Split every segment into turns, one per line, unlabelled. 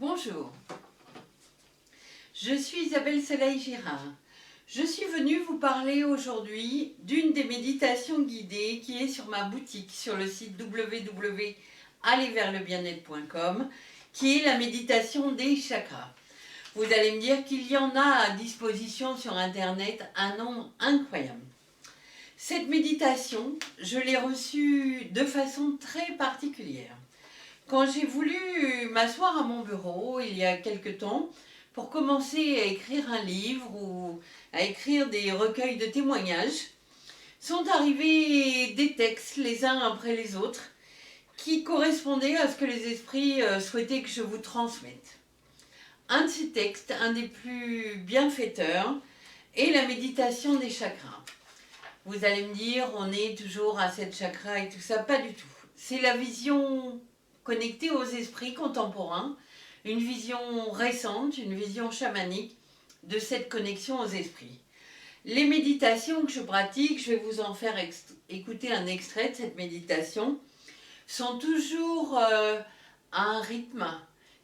Bonjour, je suis Isabelle Soleil-Girard. Je suis venue vous parler aujourd'hui d'une des méditations guidées qui est sur ma boutique sur le site www.allerverslebienetre.com, qui est la méditation des chakras. Vous allez me dire qu'il y en a à disposition sur internet un nombre incroyable. Cette méditation, je l'ai reçue de façon très particulière. Quand j'ai voulu m'asseoir à mon bureau il y a quelque temps pour commencer à écrire un livre ou à écrire des recueils de témoignages, sont arrivés des textes les uns après les autres qui correspondaient à ce que les esprits souhaitaient que je vous transmette. Un de ces textes, un des plus bienfaiteurs, est la méditation des chakras. Vous allez me dire, on est toujours à 7 chakras et tout ça, pas du tout. C'est la vision connectée aux esprits contemporains, une vision récente, une vision chamanique de cette connexion aux esprits. Les méditations que je pratique, je vais vous en faire écouter un extrait de cette méditation, sont toujours à un rythme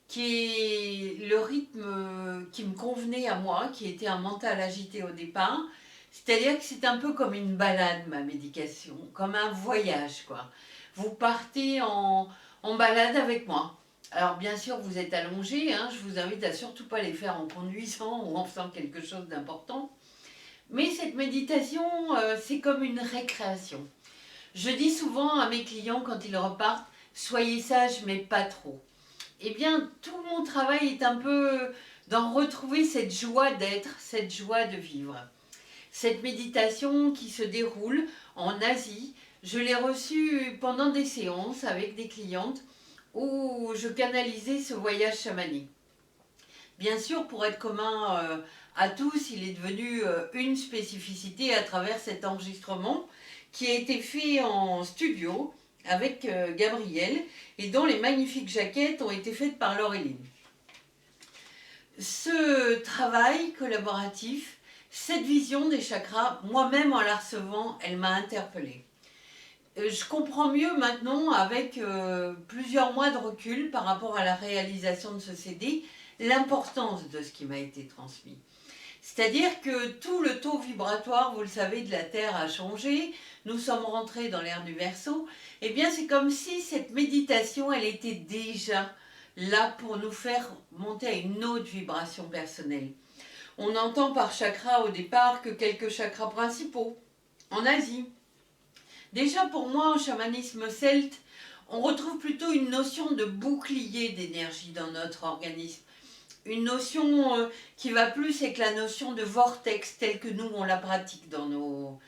qui est le rythme qui me convenait à moi, qui était un mental agité au départ. C'est-à-dire que c'est un peu comme une balade, ma méditation, comme un voyage, quoi. Vous partez en balade avec moi. Alors bien sûr, vous êtes allongé, je vous invite à surtout pas les faire en conduisant ou en faisant quelque chose d'important. Mais cette méditation, c'est comme une récréation. Je dis souvent à mes clients quand ils repartent, soyez sages mais pas trop. Eh bien, tout mon travail est un peu d'en retrouver cette joie d'être, cette joie de vivre. Cette méditation qui se déroule en Asie, je l'ai reçue pendant des séances avec des clientes où je canalisais ce voyage chamanique. Bien sûr, pour être commun à tous, il est devenu une spécificité à travers cet enregistrement qui a été fait en studio avec Gabriel et dont les magnifiques jaquettes ont été faites par Laureline. Ce travail collaboratif, cette vision des chakras, moi-même en la recevant, elle m'a interpellée. Je comprends mieux maintenant, avec plusieurs mois de recul par rapport à la réalisation de ce CD, l'importance de ce qui m'a été transmis. C'est-à-dire que tout le taux vibratoire, vous le savez, de la Terre a changé, nous sommes rentrés dans l'ère du Verseau, et bien c'est comme si cette méditation, elle était déjà là pour nous faire monter à une autre vibration personnelle. On entend par chakra au départ que quelques chakras principaux, en Asie. Déjà pour moi, en chamanisme celte, on retrouve plutôt une notion de bouclier d'énergie dans notre organisme. Une notion qui va plus avec la notion de vortex telle que nous on la pratique dans nos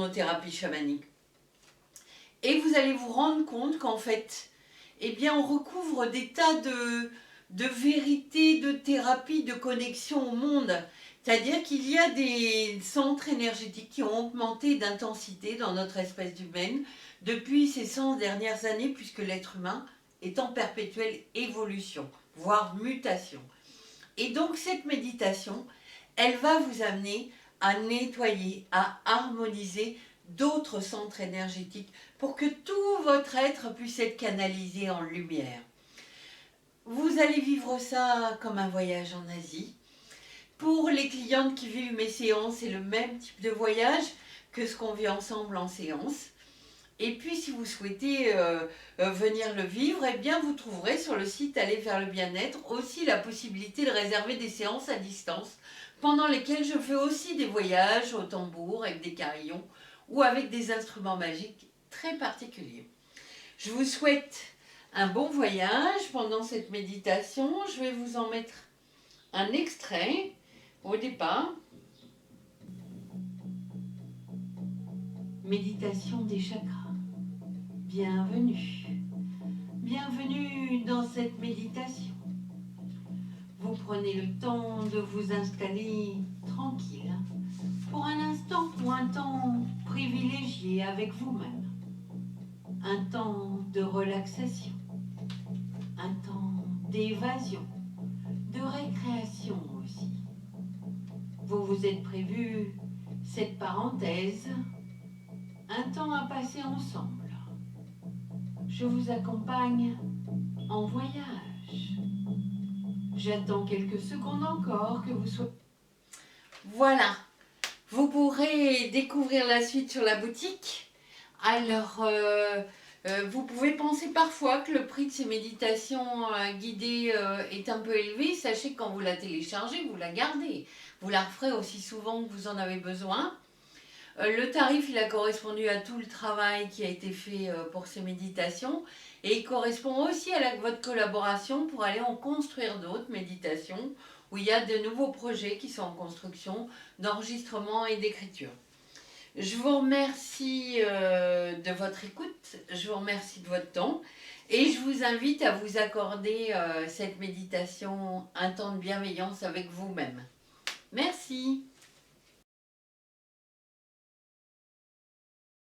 thérapies chamaniques. Et vous allez vous rendre compte qu'en fait, eh bien on recouvre des tas de vérités, de thérapies, de connexion au monde. C'est-à-dire qu'il y a des centres énergétiques qui ont augmenté d'intensité dans notre espèce humaine depuis ces 100 dernières années, puisque l'être humain est en perpétuelle évolution, voire mutation. Et donc cette méditation, elle va vous amener à nettoyer, à harmoniser d'autres centres énergétiques pour que tout votre être puisse être canalisé en lumière. Vous allez vivre ça comme un voyage en Asie. Pour les clientes qui vivent mes séances, c'est le même type de voyage que ce qu'on vit ensemble en séance. Et puis si vous souhaitez venir le vivre, eh bien vous trouverez sur le site Aller vers le bien-être aussi la possibilité de réserver des séances à distance pendant lesquelles je fais aussi des voyages au tambour avec des carillons ou avec des instruments magiques très particuliers. Je vous souhaite un bon voyage pendant cette méditation. Je vais vous en mettre un extrait au départ. Méditation des chakras. Bienvenue. Bienvenue dans cette méditation. Vous prenez le temps de vous installer tranquille pour un instant ou un temps privilégié avec vous-même. Un temps de relaxation, un temps d'évasion, de récréation aussi. Vous vous êtes prévu cette parenthèse, un temps à passer ensemble. Je vous accompagne en voyage. J'attends quelques secondes encore que vous soyez... Voilà, vous pourrez découvrir la suite sur la boutique. Alors, vous pouvez penser parfois que le prix de ces méditations guidées est un peu élevé. Sachez que quand vous la téléchargez, vous la gardez. Vous la referez aussi souvent que vous en avez besoin. Le tarif, il a correspondu à tout le travail qui a été fait pour ces méditations. Et il correspond aussi à votre collaboration pour aller en construire d'autres méditations où il y a de nouveaux projets qui sont en construction d'enregistrement et d'écriture. Je vous remercie de votre écoute, je vous remercie de votre temps et je vous invite à vous accorder cette méditation, un temps de bienveillance avec vous-même. Merci.